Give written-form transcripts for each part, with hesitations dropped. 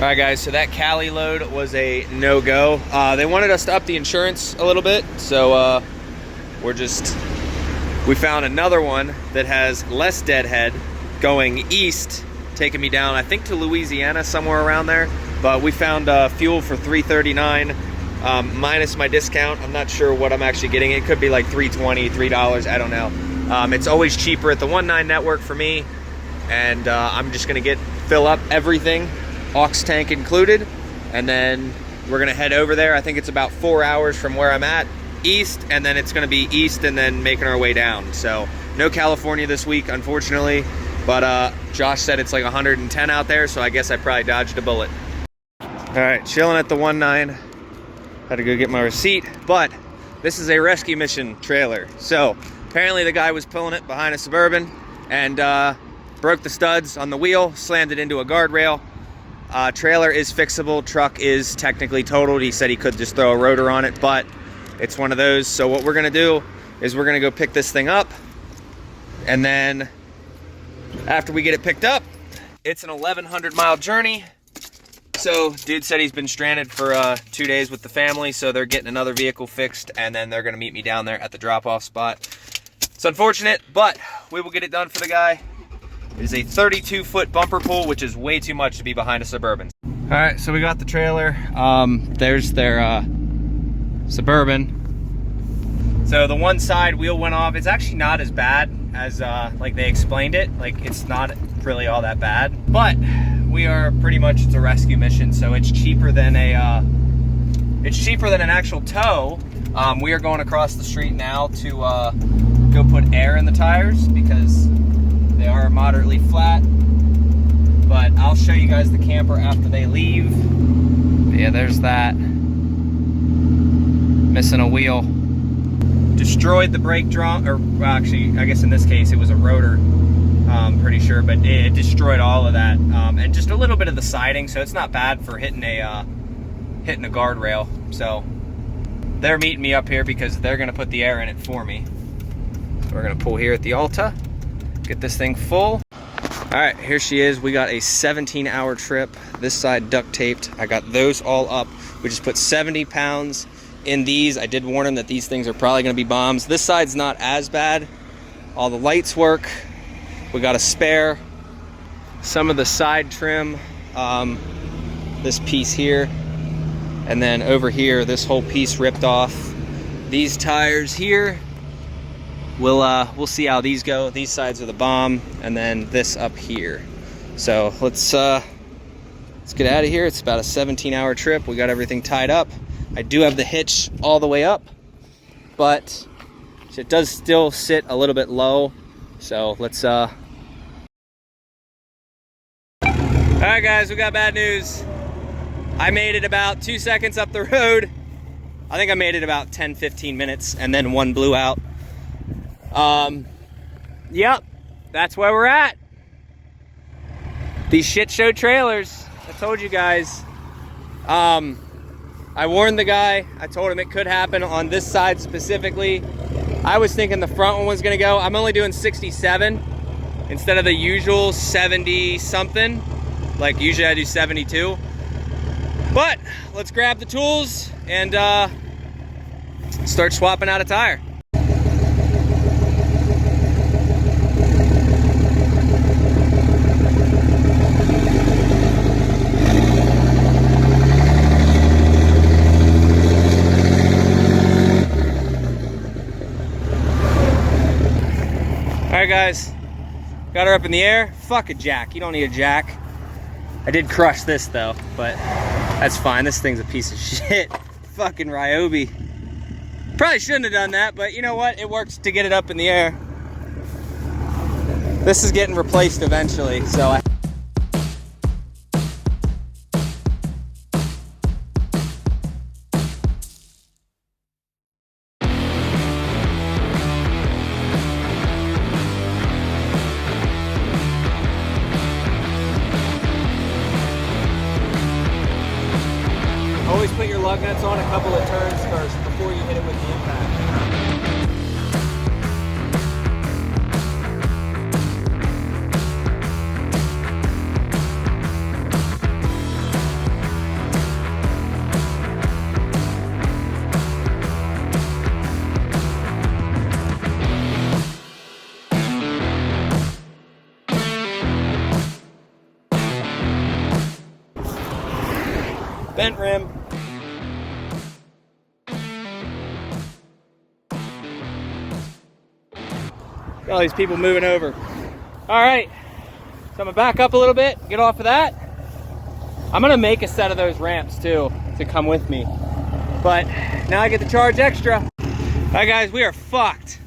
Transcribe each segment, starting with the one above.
All right, guys, so that Cali load was a no-go. They wanted us to up the insurance a little bit, so we found another one that has less deadhead going east, taking me down, I think, to Louisiana, somewhere around there. But we found fuel for $3.39 minus my discount. I'm not sure what I'm actually getting. It could be like $3.20, $3, I don't know. It's always cheaper at the 1.9 network for me, and I'm just gonna fill up everything, aux tank included, and then we're gonna head over there. I think it's about 4 hours from where I'm at, east, and then it's gonna be east and then making our way down. So no California this week, unfortunately, but Josh said it's like 110 out there, so I guess I probably dodged a bullet. All right, chilling at the 1.9. Had to go get my receipt, but this is a rescue mission trailer. So apparently the guy was pulling it behind a Suburban and broke the studs on the wheel, slammed it into a guardrail. Trailer is fixable, truck is technically totaled. He said he could just throw a rotor on it, but it's one of those. So what we're gonna do is we're gonna go pick this thing up, and then after we get it picked up, it's an 1,100 mile journey. So dude said he's been stranded for 2 days with the family, so they're getting another vehicle fixed, and then they're gonna meet me down there at the drop-off spot. It's unfortunate, but we will get it done for the guy. It is a 32-foot bumper pull, which is way too much to be behind a Suburban. All right, so we got the trailer. There's their Suburban. So the one side wheel went off. It's actually not as bad as like they explained it. Like, it's not really all that bad, but we are pretty much, it's a rescue mission, so it's cheaper than an actual tow. We are going across the street now to go put air in the tires because they are moderately flat, but I'll show you guys the camper after they leave. But yeah, there's that. Missing a wheel. Destroyed the brake drum, or well, actually, I guess in this case it was a rotor, pretty sure, but it destroyed all of that, and just a little bit of the siding, so it's not bad for hitting a guardrail. So they're meeting me up here because they're gonna put the air in it for me. So we're gonna pull here at the Alta, get this thing full. All right, here she is. We got a 17-hour trip. This side duct taped. I got those all up. We just put 70 pounds in these. I did warn them that these things are probably gonna be bombs. This side's not as bad. All the lights work. We got a spare. Some of the side trim, this piece here, and then over here, this whole piece ripped off. These tires here, we'll see how these go. These sides are the bomb, and then this up here. So let's get out of here. It's about a 17-hour trip. We got everything tied up. I do have the hitch all the way up, but it does still sit a little bit low. So let's all right, guys, we got bad news. I made it about 2 seconds up the road. I think I made it about 10-15 minutes, and then one blew out. Yep, that's where we're at. These shit show trailers. I told you guys. I warned the guy. I told him it could happen on this side specifically. I was thinking the front one was gonna go. I'm only doing 67 instead of the usual 70 something. Like usually I do 72. But let's grab the tools and start swapping out a tire. All right, guys, got her up in the air. Fuck a jack, you don't need a jack. I did crush this though, but that's fine. This thing's a piece of shit. Fucking Ryobi. Probably shouldn't have done that, but you know what? It works to get it up in the air. This is getting replaced eventually, so always put your lug nuts on a couple of turns first before you hit it with the impact. Bent rim. Got all these people moving over. All right, so I'm gonna back up a little bit, get off of that. I'm gonna make a set of those ramps too to come with me. But now I get to charge extra. All right guys, we are fucked.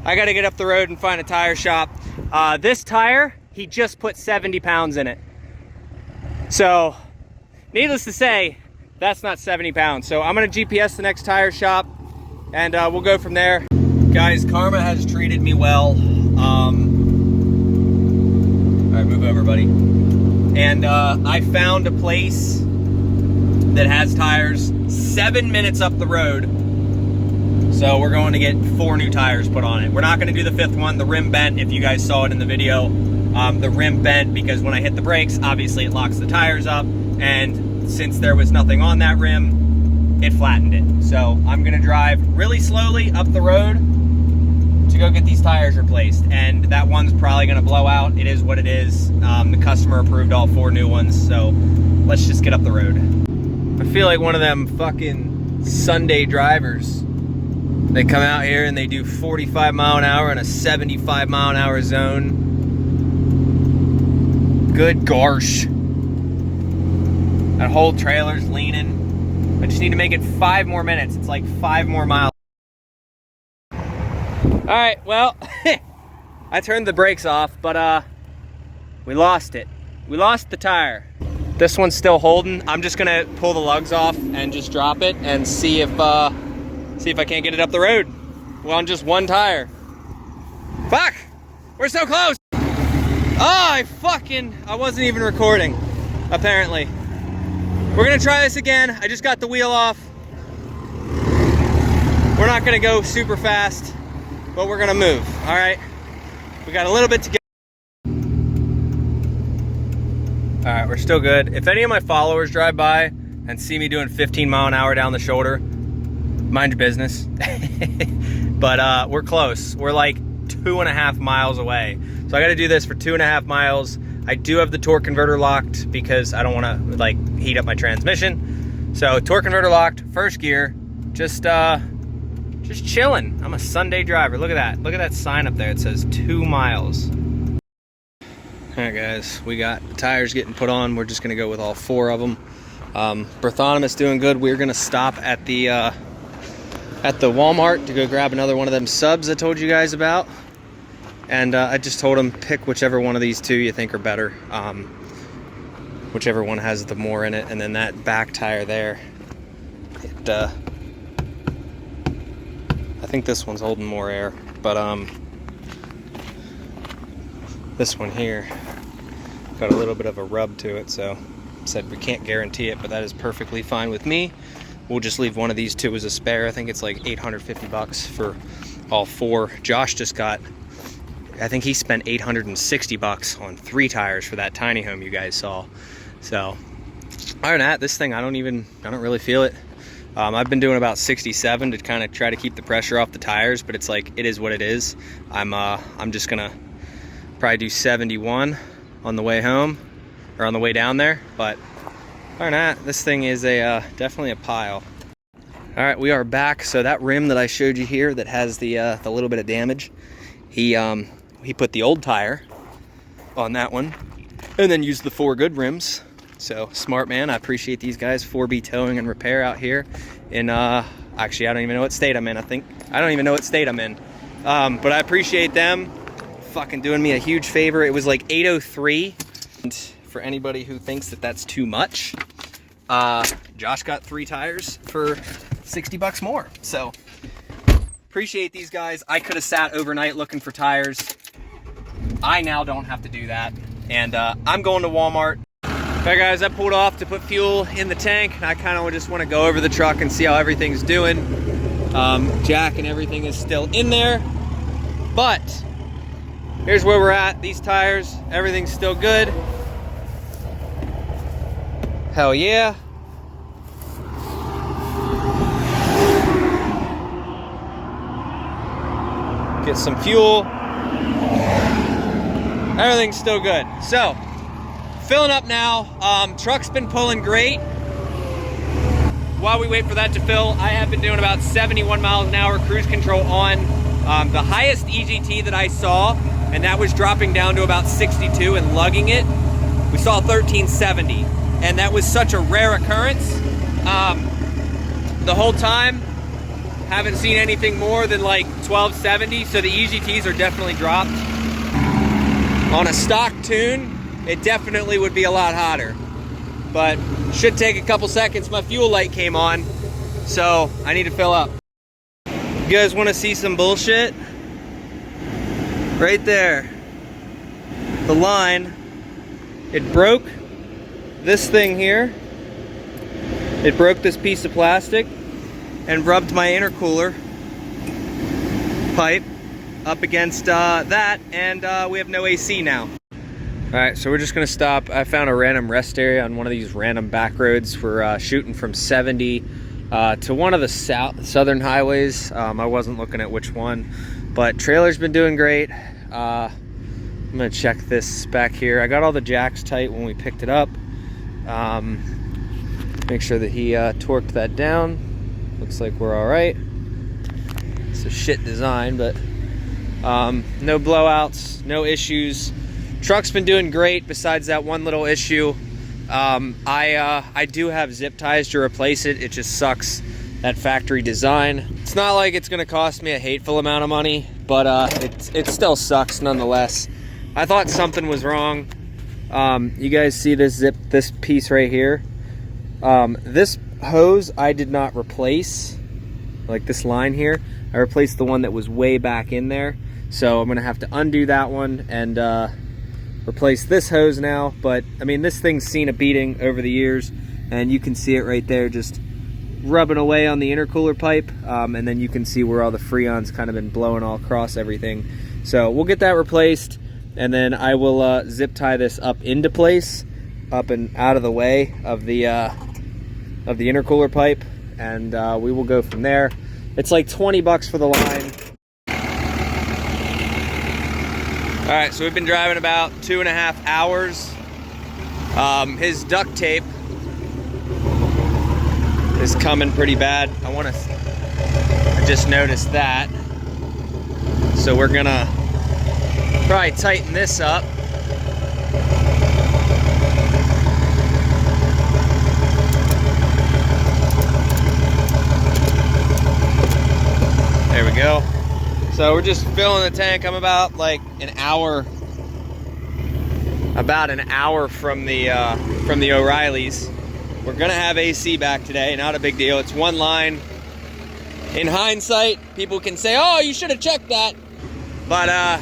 I gotta get up the road and find a tire shop. This tire, he just put 70 pounds in it. So, needless to say, that's not 70 pounds. So I'm gonna GPS the next tire shop and we'll go from there. Guys, karma has treated me well. All right, move over, buddy. And I found a place that has tires 7 minutes up the road. So we're going to get 4 new tires put on it. We're not gonna do the 5th one. The rim bent, if you guys saw it in the video. The rim bent because when I hit the brakes, obviously it locks the tires up. And since there was nothing on that rim, it flattened it. So I'm gonna drive really slowly up the road to go get these tires replaced. And that one's probably gonna blow out. It is what it is. The customer approved all 4 new ones. So let's just get up the road. I feel like one of them fucking Sunday drivers. They come out here and they do 45 mile an hour in a 75 mile an hour zone. Good gosh. That whole trailer's leaning. I just need to make it 5 more minutes. It's like 5 more miles. All right, well, I turned the brakes off, but we lost it. We lost the tire. This one's still holding. I'm just gonna pull the lugs off and just drop it and see if I can't get it up the road. Well, on just 1 tire. Fuck! We're so close! Oh, I wasn't even recording, apparently. We're gonna try this again. I just got the wheel off. We're not gonna go super fast, but we're gonna move, all right? We got a little bit to get. All right, we're still good. If any of my followers drive by and see me doing 15 mile an hour down the shoulder, mind your business. But we're close. We're like 2.5 miles away. So I gotta do this for 2.5 miles. I do have the torque converter locked because I don't wanna like heat up my transmission. So torque converter locked, first gear, just chilling. I'm a Sunday driver. Look at that. Look at that sign up there. It says 2 miles. All right guys, we got the tires getting put on. We're just gonna go with all 4 of them. Berthonimus doing good. We're gonna stop at the Walmart to go grab another one of them subs I told you guys about. And I just told him pick whichever one of these 2 you think are better. Whichever one has the more in it. And then that back tire there, I think this one's holding more air, but this one here got a little bit of a rub to it, so said we can't guarantee it, but that is perfectly fine with me. We'll just leave one of these 2 as a spare. I think it's like 850 bucks for all 4. Josh just got, I think he spent 860 bucks on 3 tires for that tiny home you guys saw. So other than that, this thing, I don't really feel it. I've been doing about 67 to kind of try to keep the pressure off the tires, but it's like, it is what it is. I'm just gonna probably do 71 on the way home, or on the way down there, but other than that, this thing is definitely a pile. All right, we are back. So that rim that I showed you here that has the little bit of damage, he put the old tire on that one and then used the 4 good rims. So smart man. I appreciate these guys. 4B Towing and Repair out here in actually I don't even know what state I'm in. I don't even know what state I'm in, but I appreciate them fucking doing me a huge favor. It was like 803. And for anybody who thinks that that's too much, Josh got 3 tires for 60 bucks more. So appreciate these guys. I could have sat overnight looking for tires. I now don't have to do that. And I'm going to Walmart. Okay guys, I pulled off to put fuel in the tank. I kind of just want to go over the truck and see how everything's doing. Jack and everything is still in there, but here's where we're at. These tires, everything's still good. Hell yeah. Get some fuel. Everything's still good. So, filling up now. Truck's been pulling great. while we wait for that to fill, I have been doing about 71 miles an hour cruise control on the highest EGT that I saw, and that was dropping down to about 62 and lugging it. We saw 1370, and that was such a rare occurrence. The whole time, haven't seen anything more than like 1270, so the EGTs are definitely dropped. On a stock tune, it definitely would be a lot hotter, but should take a couple seconds. My fuel light came on, so I need to fill up. You guys want to see some bullshit? Right there, the line, it broke this thing here. It broke this piece of plastic and rubbed my intercooler pipe up against that, and we have no AC now. All right, so we're just gonna stop. I found a random rest area on one of these random back roads. We're shooting from 70 to one of the southern highways. I wasn't looking at which one, but trailer's been doing great. I'm gonna check this back here. I got all the jacks tight when we picked it up. Make sure that he torqued that down. Looks like we're all right. It's a shit design, but no blowouts, no issues. Truck's been doing great besides that one little issue. I do have zip ties to replace it. It just sucks, that factory design. It's not like it's gonna cost me a hateful amount of money, but it still sucks nonetheless. I thought something was wrong. You guys see this piece right here? This hose I did not replace, like this line here. I replaced the one that was way back in there. So I'm gonna have to undo that one and replace this hose now. But I mean, this thing's seen a beating over the years, and you can see it right there just rubbing away on the intercooler pipe. And then you can see where all the Freon's kind of been blowing all across everything. So we'll get that replaced, and then I will zip tie this up into place, up and out of the way of the intercooler pipe, and we will go from there. It's like 20 bucks for the line. All right, so we've been driving about 2.5 hours. His duct tape is coming pretty bad. I just noticed that. So we're gonna probably tighten this up. There we go. So we're just filling the tank. I'm about like an hour from the O'Reilly's. We're gonna have AC back today, not a big deal. It's one line. In hindsight, people can say, oh, you should have checked that. But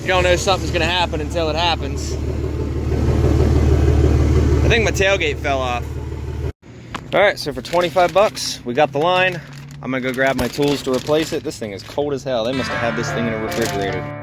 you don't know something's gonna happen until it happens. I think my tailgate fell off. All right, so for 25 bucks, we got the line. I'm gonna go grab my tools to replace it. This thing is cold as hell. They must have had this thing in a refrigerator.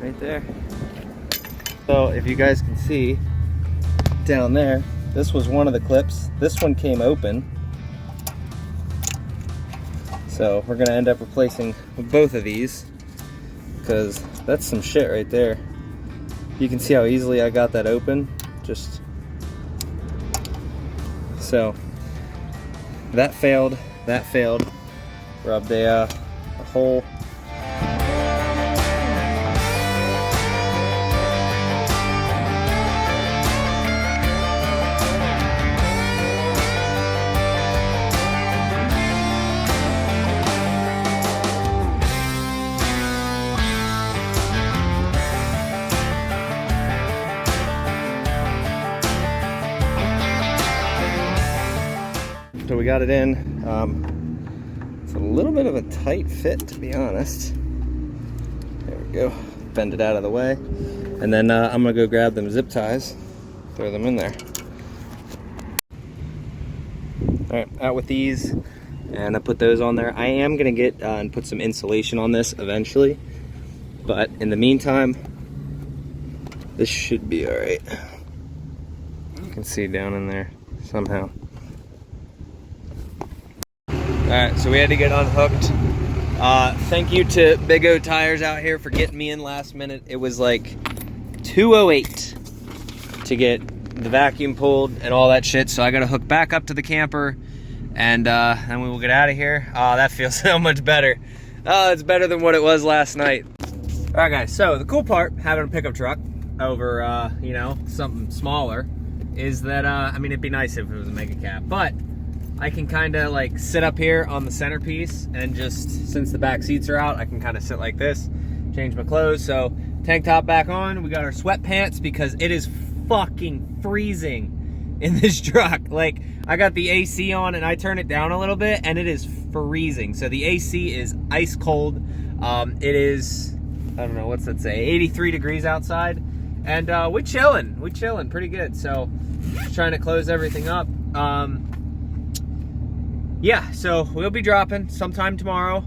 Right there. So if you guys can see down there, this was one of the clips. This one came open. So we're gonna end up replacing both of these, because that's some shit right there. You can see how easily I got that open. Just so that failed. Rubbed a hole. So we got it in. It's a little bit of a tight fit, to be honest. There we go. Bend it out of the way. And then I'm gonna go grab them zip ties, throw them in there. All right, out with these, and I put those on there. I am gonna get and put some insulation on this eventually, but in the meantime, this should be all right. You can see down in there somehow. All right, so we had to get unhooked. Thank you to Big O Tires out here for getting me in last minute. It was like 2:08 to get the vacuum pulled and all that shit, so I gotta hook back up to the camper, and then we will get out of here. Oh, that feels so much better. Oh, it's better than what it was last night. All right, guys, so the cool part, having a pickup truck over, you know, something smaller, is that, I mean, it'd be nice if it was a mega cab, but I can kind of like sit up here on the centerpiece, and just, since the back seats are out, I can kind of sit like this, change my clothes. So tank top back on, we got our sweatpants because it is fucking freezing in this truck. Like, I got the AC on and I turn it down a little bit and it is freezing. So the AC is ice cold. It is, I don't know, what's that say, 83 degrees outside, and we're chilling pretty good. So just trying to close everything up. Yeah, so we'll be dropping sometime tomorrow.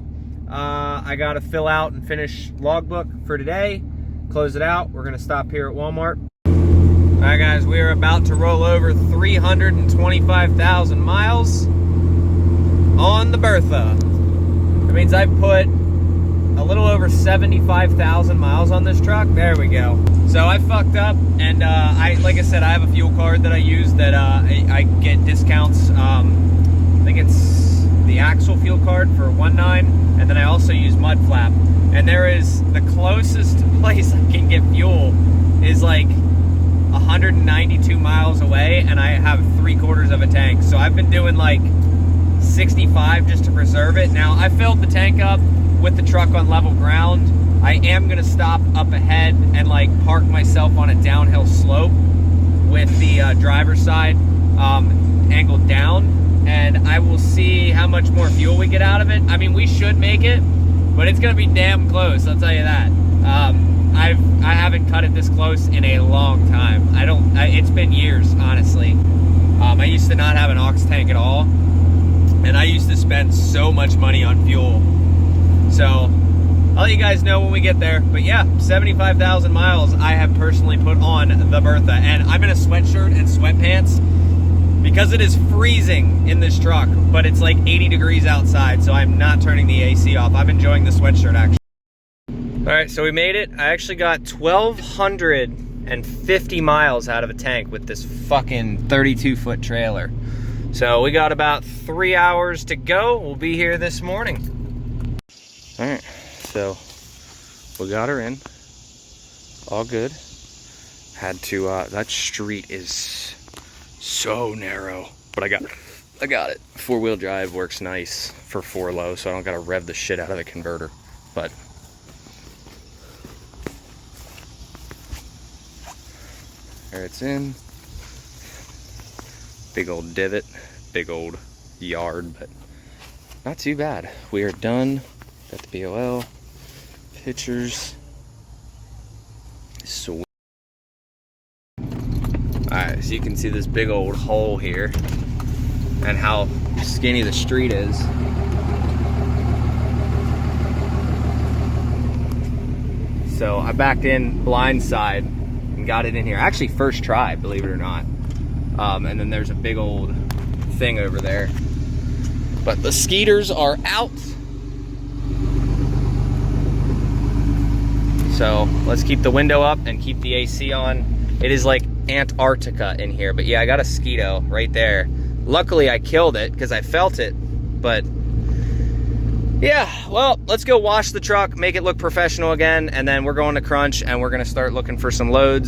I gotta fill out and finish logbook for today, close it out. We're gonna stop here at Walmart. All right, guys, we are about to roll over 325,000 miles on the Bertha. That means I've put a little over 75,000 miles on this truck. There we go. So I fucked up, and like I said, I have a fuel card that I use that I get discounts. I think it's the Axle fuel card for 1.9, and then I also use Mud Flap. And there is, the closest place I can get fuel is like 192 miles away, and I have 3/4 of a tank. So I've been doing like 65 just to preserve it. Now, I filled the tank up with the truck on level ground. I am gonna stop up ahead and like park myself on a downhill slope with the driver's side angled down, and I will see how much more fuel we get out of it. I mean, we should make it, but it's gonna be damn close, I'll tell you that. I haven't cut it this close in a long time. It's been years, honestly. I used to not have an aux tank at all, and I used to spend so much money on fuel. So I'll let you guys know when we get there. But yeah, 75,000 miles I have personally put on the Bertha, and I'm in a sweatshirt and sweatpants because it is freezing in this truck, but it's like 80 degrees outside, so I'm not turning the AC off. I'm enjoying the sweatshirt, actually. All right, so we made it. I actually got 1,250 miles out of a tank with this fucking 32-foot trailer. So we got about 3 hours to go. We'll be here this morning. All right, so we got her in. All good. Had to, that street is so narrow, but I got it. 4-wheel drive works nice for 4 low, so I don't gotta rev the shit out of the converter. But there it's in. Big old divot, big old yard, but not too bad. We are done. Got the BOL, pictures. Sweet. Alright, so you can see this big old hole here and how skinny the street is. So I backed in blind side and got it in here. Actually, first try, believe it or not. And then there's a big old thing over there. But the skeeters are out. So let's keep the window up and keep the AC on. It is like Antarctica in here, but yeah, I got a skeeto right there. Luckily I killed it because I felt it, but yeah, well, let's go wash the truck, make it look professional again, and then we're going to Crunch and we're gonna start looking for some loads.